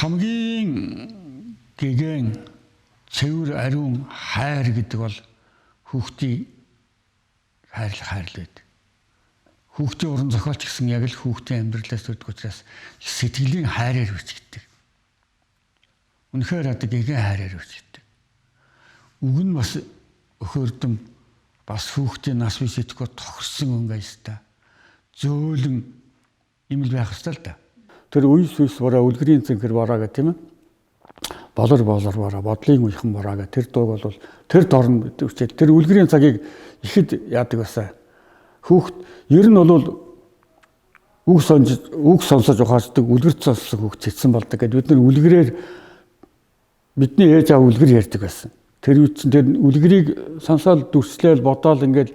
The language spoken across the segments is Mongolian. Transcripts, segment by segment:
хамгийн гэгэн цэвэр ариун хайр гэдэг бол хүүхдийн хайр байдаг. Хүүхдийн уран зохиолч гэсэн яг л хүүхдийн амьдралаас төрдөг учраас сэтгэлийн хайраар үчигддэг. Үнэхээр одоо гэгэн хайраар үчигддэг. Үг нь бас өхөрдөм бас хүүхдийн нас бий сэтгэхүй тохирсон өнгөйстэй. Зөөлөн юм л байх ёстой л да. Тэр үйс бороо үлгэрийн цэнхэр бороо гэх тийм ээ. Болор бороо бодлын үехэн бороо гэх тэр дууг бол тэр дорн үчээд тэр үлгэрийн цагийг ихэд яадаг басаа. Хүүхд ер нь бол үг сонсож ухаацдаг үлгэрт сонсох хүүхд цэцсэн болдог гэдэг бид нар үлгэрээр бидний ээж аав үлгэр ярьдаг байсан. Тэр үчин тэр үлгэрийг сонсоод дүрслээл бодоол ингээд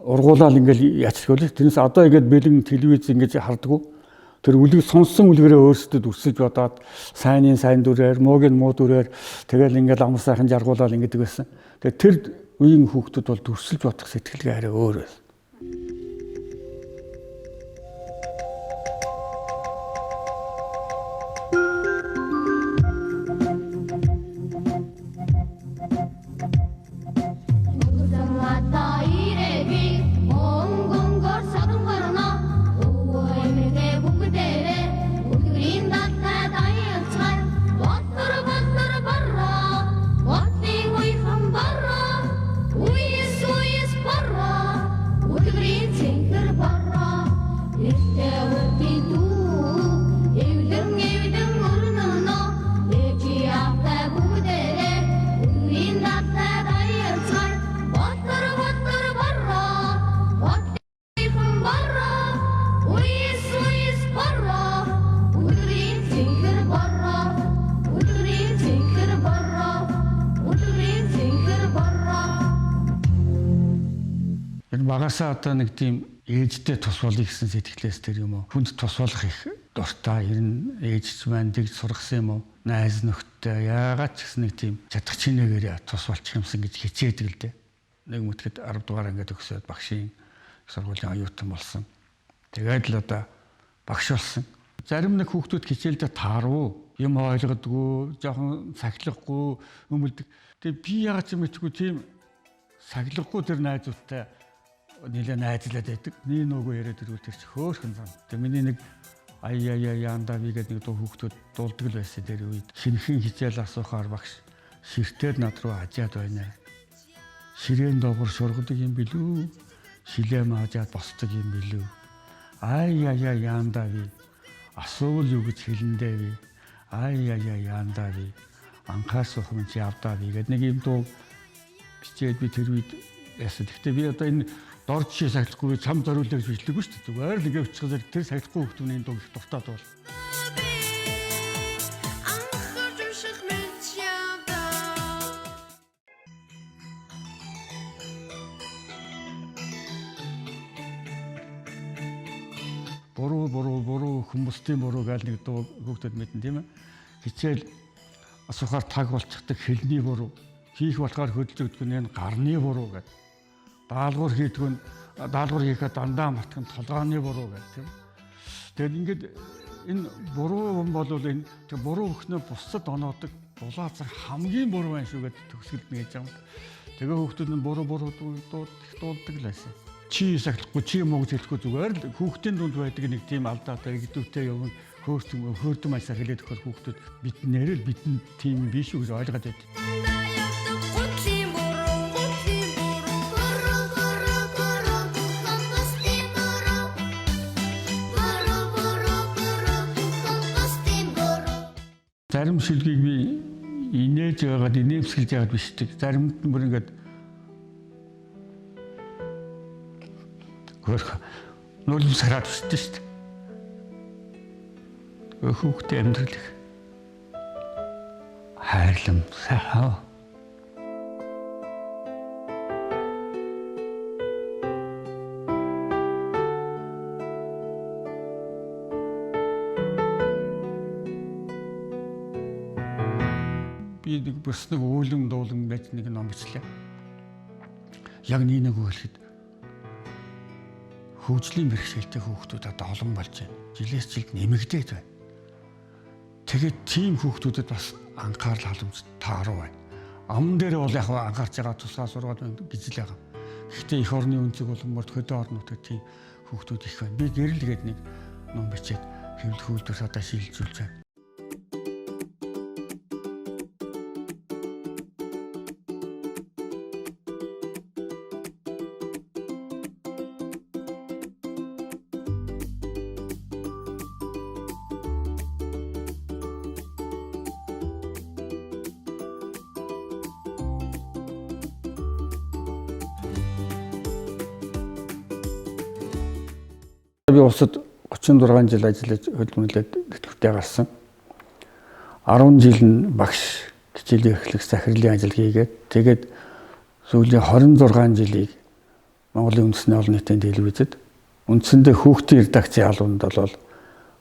ургуулаад ингээд ячрхвөл тэрнээс одоо ингээд бэлэн телевиз ингээд хардггүй. Тэр үлгэр сонссон үлгэрээ өөрсдөө дүрсэж бодоод сайнын сайн дүрээр муугийн муу дүрээр тэгэл ингээд амар сайхан жаргуулаад ингээд байсан. Тэгээ тэр үеийн хүүхдүүд бол дүрсэлж бодох сэтгэлгээ арай өөр байсан. Багасаа одоо нэг тийм ээжтэй тус болъё гэсэн сэтгэлээс тэр юм уу хүнд тус болох их дуртай ер нь ээжч маань дэгж сургасан юм уу найз нөхдөд яагаад ч гэсэн нэг тийм чадах чинээгээр тус болчих юмсан гэж хичээдэг л дээ. Нэг мөтгөд 10 дугаар ингээд өгсөд багшийн сургуулийн оюутан болсон. Тэгээд л одоо багш болсон. Зарим нэг хүүхдүүд хичээлдээ тааруу юм ойлгодгүй, жоохон сахилахгүй өмөлдөг. Тэгээд би яагаад ч юм мэдгүй тийм сахилахгүй тэр найзуудтай нэлээд найзлаад байдаг. Нэг нүгөө яриад ирвэл тэр чи хөөхөн зам. Тэгээ миний нэг яанда би гэдэг нэг дуу хүүхдүүд дуулдаг л байсан тэр үед. Шинхэн хичээл асуухаар багш ширтээр над руу хажаад байна. Ширээн доогор шургадаг юм билүү? Шилээ маажаад босдог юм билүү? Яанда би асуувал юу гэж хэлэндээ би. Яанда би анхаас ухам чи явдаа би гэдэг нэг юм дуу бичээд би тэр үед яасан. Гэхдээ би одоо энэ дор жишээ сахилахгүй цам зориулж бичлэггүй шүү дээ. Зүгээр л ингээд өчгөөс тэр сахилахгүй хүмүүний дуу их дуртаад бол. Буруу хүмүүстийн буруу гал нэг дуу хүүхдэд мэдэн тийм ээ. Хичээл асуухаар таг болчихдаг хэлний буруу. Хийх болохоор хөдөлж өгдөг нь гарны буруу гэдэг. Даалгавар хийхэд дандаа матхан толгойн буруу гэдэг. Тэгээд ингээд энэ буруу юм бол энэ буруу өгнөө бусдад оноодог булаацар хамгийн буруу байх шүү гэдэг төгсгөлд нэг юм. Тэгээ хүүхдүүд нь буруу дуулдаг л байсан. Чи сахилахгүй чи юм уу гэж хэлэхгүй зүгээр л хүүхдийн дунд байдаг нэг тийм алдаатай идэвхтэй явна хөөрдөм ажлаар хэлээд өгөхөр хүүхдүүд бид нэрэл бидний тийм биш үү гэж ойлгоод байдаг. Зарим шилгийг би инээж байгаад инээмсэглэж байгаад бишдэг. Заримд нь бүр ингээд хөрх нөлөөс хараад бишдэг шүү дээ. Хүүхдээ амьдрал их хайрлам сайхан. Би нэг бас нэг үүлэн дуулан гэж нэг ном бичлээ. Яг нэг хэлэхэд хөгжлийн бэрхшээлтэй хүүхдүүд одоо олон болж байна. Жилээс жилд нэмэгдээд байна. Тэгээд тийм хүүхдүүдэд бас анхаарал халамж тааруу байна. Амн дээр бол яг анхаарч байгаа тусгай сургууль гэж л байгаа. Гэхдээ эх орны үнцэг болон хөдөө орнуудад тийм хүүхдүүд их байна. Би гэрэл гээд нэг ном бичээд хэвлэх үйлдвэрс одоо шилжүүлж байна. Би улсад 36 жил ажиллаж хөдөлмөрлөд тэтгэвртэй гарсан. 10 жил нь багш хичээлийн эрхлэх захирлын ажил хийгээд тэгээд сүүлийн 26 жилийг Монголын үндэсний олон нийтийн телевизэд үндсэндээ хүүхдийн редакцийн албанд бол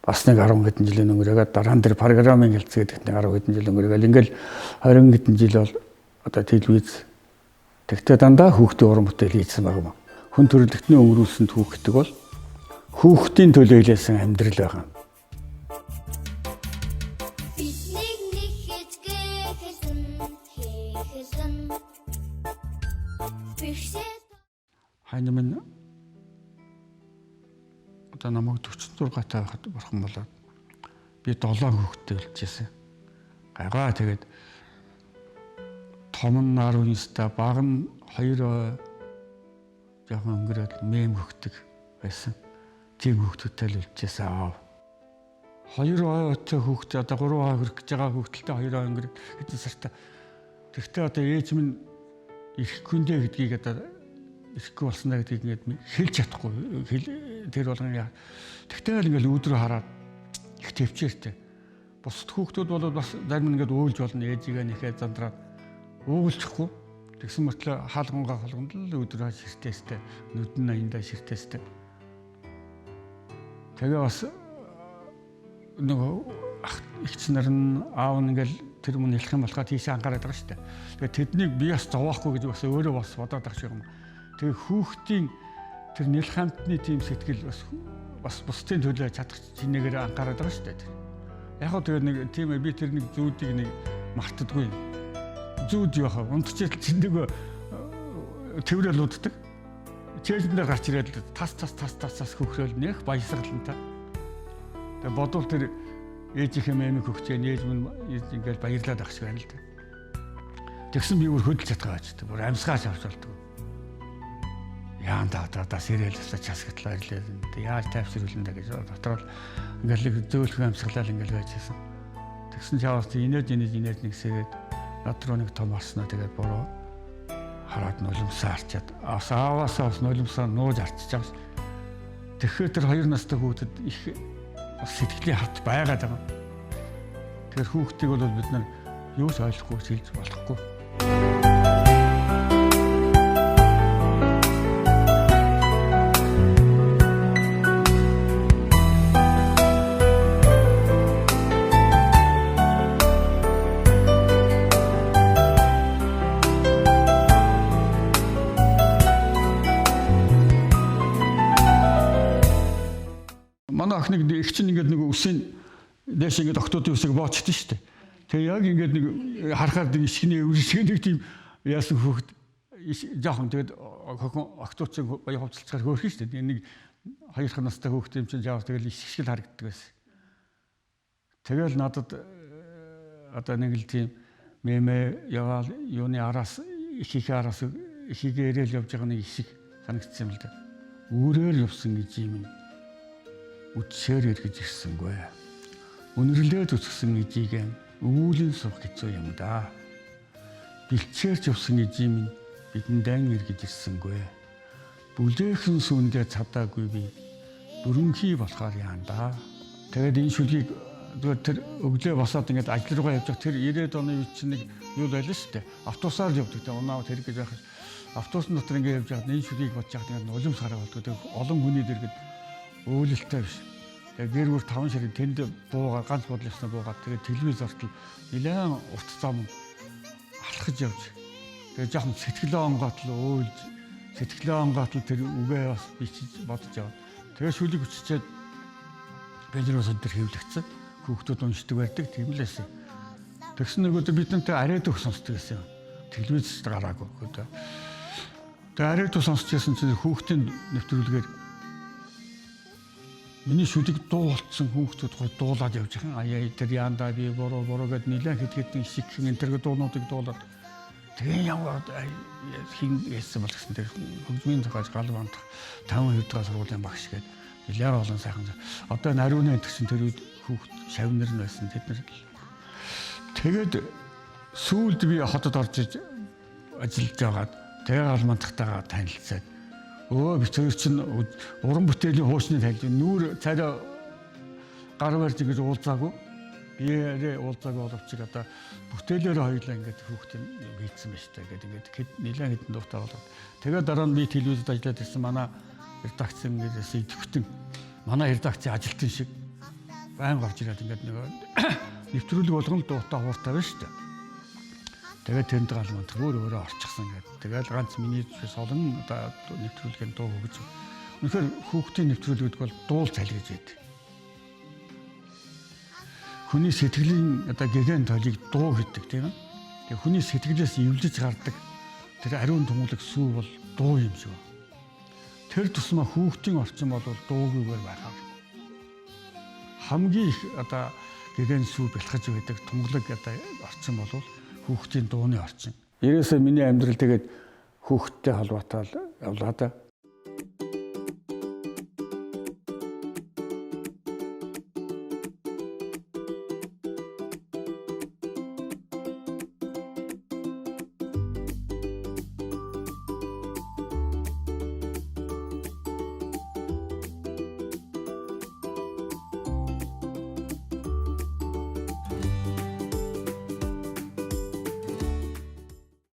бас нэг 10 хэдэн жилийн өнгөрөөгээд дараа нь тэр программын хэлцээ гэдэг нэг 10 хэдэн жил өнгөрөөгөл ингээл 20 хэдэн жил бол одоо телевиз тэгтээ дандаа хүүхдийн уран бүтээл хийсэн баг юм. Хүн төрөлхтний өнгөрүүлсэнд хүүхдэг бол хүүхдийн төлөө илээсэн амьдрал байгаа. Хайна минь одоо намайг 46 таа байхад бурхан болоод би 7 хүүхэдтэй болчихсон. Гайгаа тэгээд том нь 19 та баг нь 2 жоохон өнгөрөөд мэм хөгдөг байсан. Тийм хүүхдүүдтэй л үлдчихсэн аав. 2 ойтой хүүхдээ одоо 3 ой хүрэх гэж байгаа хүүхдэлтэй 2 ой өнгөрөв хэдэн сартай. Тэгвэл одоо ээж минь ирэхгүйндээ гэдгийг одоо ирэхгүй болсноо гэдгийг ингээд хэлж чадахгүй. Тэр болгон яа. Тэгвэл ингээд өөдрөө хараад их төвчээртэй. Бусад хүүхдүүд бол бас зарим нь ингээд өөлж болно ээжигээ нэхээ зандраад уугалчихгүй. Тэгсэн мөртлөө хаалгангаа холгонд л өөдрөө ширтээстэй. Нүдэн аяндаа ширтээстэй. Тэгээ бас нөгөө ихч нар нь аав нь ингээл тэр мөн хэлэх юм болохоо тийшээ анхаарат байгаа шүү дээ. Тэгээ тэднийг би бас зовоохгүй гэж бас өөрөө бас бодоод байгаа юм. Тэгээ хүүхдийн тэр нэл хамтны тийм сэтгэл бас бусдын төлөө чадах чинээгээр анхаарат байгаа шүү дээ. Яг хөө тэгээ нэг тийм би тэр нэг зүүдийг нэг мартдаггүй. Зүүд юу хаа унтчихэл чиндэгөө тэрэл уддаг. Чэйжэн дээр гарч ирээд тас хөхрөөл нэх баясгалантай. Тэгээ бодвол тэр ээжийнхээ мэмиг хөгчөө нээж мөн ингээд баярлаад ах шиг байна л да. Тэгсэн би өөр хөдөлж чадгаа байж тээ. Бүр амьсгаач авч болдог. Яан да сэрэлээс часгатлаа ирлээ. Яаж тайвшруулна гэж дотроо ингээд зөөлхөн амьсгалал ингээд байжсэн. Тэгсэн чаваас инээд нэг сэрээд над руу нэг том орсноо тэгээд буруу хараад нулимсаа арчаад ааваасаа бас нулимсаа нууж арчиж байгаа. Тэгэхээр тэр 2 настай хүүхдэд их сэтгэлийн хат байгаад байгаа. Тэр хүүхдийг бол бид нар юус ойлгохгүй хэлж болохгүй. Манай охиныг их чинь ингээд нэг үсийн дэш ингээд октоодын үсийг боочдсон шүү дээ. Тэгээ яг ингээд нэг харахаар нэг ишгний өвшиг нэг тийм яасан хүүхэд жоохон тэгээд октоодын баян хувцалцгаар хөөрхөн шүү дээ. Нэг 2 настай хүүхэд юм чинь жаа тэгэл ишгшил харагддаг байсан. Тэгэл надад одоо нэг л тийм мэмэ яваал юуны араас ихийнхээ араас ихийгээ ирээл явж байгаа нэг ишиг санагдсан юм л да. Өөрөөр явсан гэж юм. Үтсээр эргэж ирсэнгүй. Үнэрлээд үсгсэн ижийг өвүүлэн суух хэцүү юм да. Бэлчээрч явсан ижим бидэндээ эргэж ирсэнгүй. Бүлээхэн сүндээ цадаагүй би бүрэнхий болохоор яанда. Тэгээд энэ шүлгийг тэр өглөө босоод ингээд ажил руугаа явж байгаа тэр 90-ад оны үед чинь нэг юу байлаа шүү дээ. Автобусаар явдаг. Тэгээд унаа тэр гэж яхаж автобусны дотор ингээд явж байгаад энэ шүлгийг бодож байгаад ингээд нулимс хараа болдог. Тэгээд олон хүний дэргэд өөлөлтэй биш. Тэгээ гэр бүр 5 ширээ тэнд буугаад ганц бодлосоо буугаад тэгээ телевиз ортол нэлээд урт зам алхаж явж. Тэгээ жоохон сэтгэлээ онгоотл өөлж сэтгэлээ онгоотл тэр үгээ бас бичиж бодож яваа. Тэгээ шүлэг өччээд бензиноос энэ төр хэвлэгцэн. хүүхдүүд уншдаг байдаг тийм л байсан. Тэгсэн нөгөөдөө бид нартай арайд үг сонсдог гэсэн. Телевизэд гараагүй одоо. Тэгээ арайд үг сонсч байсан чинь хүүхдийн нэвтрүүлгээр миний шүлэг дуу болцсон хүүхдүүд гой дуулаад явж байгаа. Аяа тэр яанда би бороо гэд нилээн хэд ишиг энэ тэр дуунуудыг дуулаад тэгээ яваад хин яасан бол гэсэн тэр хөгжмийн зохиолч гал банд 5 хэвдгээ сургуулийн багш гээд нилээн олон сайхан. Одоо нариуны энэ гэсэн тэр үед хүүхд шавнар нь байсан тэд нар. Тэгээд сүүлд би хотод орж иж ажиллаж байгаад тэгээ гал мандахтайгаа танилцаад бид хоёр чинь уран бүтээлийн хуучны танил нүүр царай гар барьж ингэж уулзаагүй биеэрээ уулзаагүй боловч одоо бүтээлээрээ хоёулаа ингэж хүүхдийн хийцэн байж та гэдэг ингээд нэлээд хэдэн дуутай болоод тэгээд дараа нь би телевизэд ажиллаад ирсэн манай редакц ингэээс идэвхтэн манай редакцийн ажилтан шиг байн гарч ирээд ингээд нэг нэвтрүүлэг болгоно дуутай хууртай байна шүү дээ. Тэгээд тэнд галманд өөрөө орчихсан гэдэг. Тэгээд ганц миний солон одоо нэвтрүүлгийн дуу гэж. Үнэхээр хүүхдийн нэвтрүүлгүүд бол дуул залгиж байдаг. Хүний сэтгэлийн одоо гэгэн толыг дуу гэдэг тийм ээ. Тэгээд хүний сэтгэлээс эвлэж гардаг тэр ариун томлог сүү бол дуу юм шиг байна. Тэр тусмаа хүүхдийн орчин бол дуугүйгээр байгаа. Хамгийн их одоо гэгэн сүү бэлтгэж байдаг томлог одоо орчин бол хүүхдийн дууны орчин. Ерөөсөө миний амьдрал тэгээд хүүхдтэй холбоотой явлаа да.